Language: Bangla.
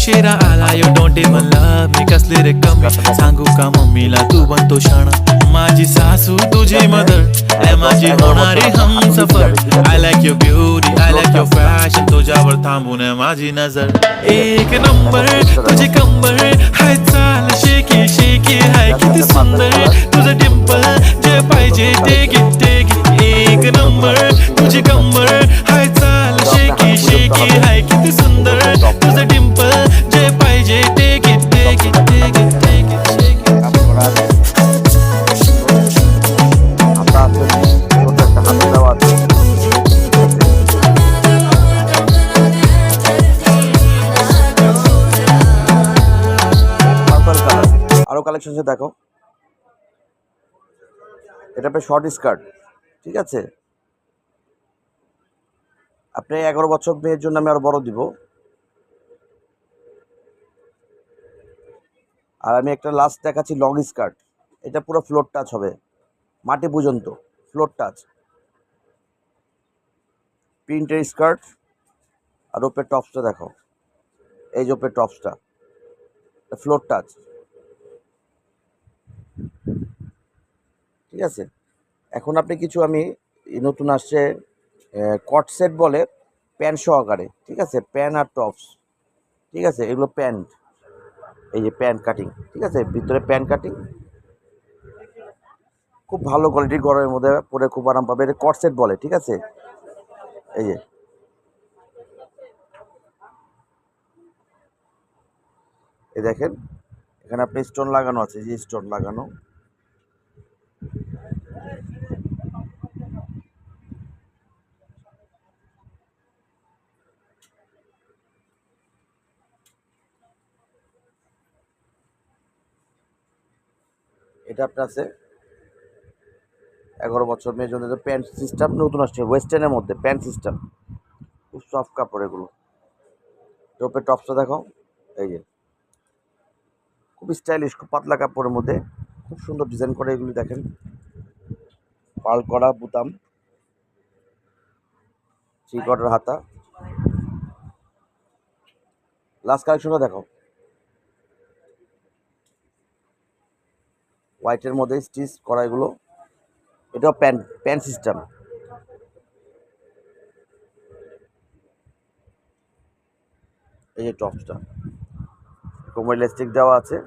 शेरा आला you don't even love me कसली रे कमी सांगू का मम्मीला तू बनतो शाणा माझी सासू तुझी मदर ए माझी होणारी Humsafar I like your beauty I like your fashion तुझ्यावर थांबून आहे माझी नजर एक नंबर तुझी कंबर हाय चाल शेकी शेकी हाय किती सुंदर तुझं डिंपल जे पाहिजे टेक इट एक नंबर तुझी कंबर हाय चाल शेकी शेकी हाय किती सुंदर तुझं डिंपल जे पाहिजे टेक इट আরো কালেকশন আছে দেখো, এটা একটা শর্ট স্কার্ট, ঠিক আছে। আপনি 11 বছর মেয়ের জন্য আমি আরো বড় দিব। আর আমি একটা লাস্ট দেখাচ্ছি লং স্কার্ট, এটা পুরো ফ্লোর টাচ হবে, মাটি পর্যন্ত ফ্লোর টাচ, প্রিন্টের স্কার্ট। আর উপরে টপসটা দেখো, এই যে উপরে টপসটা ফ্লোর টাচ, ঠিক আছে। এখন আপনি কিছু আমি নতুন আসছে কট সেট বলে, প্যান্ট সহকারে, ঠিক আছে, প্যান্ট আর টপস, ঠিক আছে, এগুলো প্যান্ট, এই যে প্যান্ট কাটিং, ঠিক আছে, ভিতরে প্যান্ট কাটিং, খুব ভালো কোয়ালিটির, গরমের মধ্যে পরে খুব আরাম পাবে। এটা কট সেট বলে, ঠিক আছে। এই যে এই দেখেন, এখানে আপনি স্টোন লাগানো আছে, যে স্টোন লাগানো, এটা আপনার আছে 11 বছর মেয়ের জন্য। প্যান্ট সিস্টেম নতুন আসছে ওয়েস্টার্নের মধ্যে, প্যান্ট সিস্টেম, খুব সফট কাপড় এগুলো। টপের টপসটা দেখো, এই যে খুব স্টাইলিশ, খুব পাতলা কাপড়ের মধ্যে, খুব সুন্দর ডিজাইন করে এগুলি দেখেন, পাল করা বুতাম, থ্রি কোয়ার্টার হাতা। লাস্ট কালেকশনটা দেখো, হোয়াইটের মধ্যে স্টিচ করা এগুলো, এটাও প্যান্ট, প্যান্ট সিস্টেম। এই যে টপসটা কোমর ইলাস্টিক দেওয়া আছে,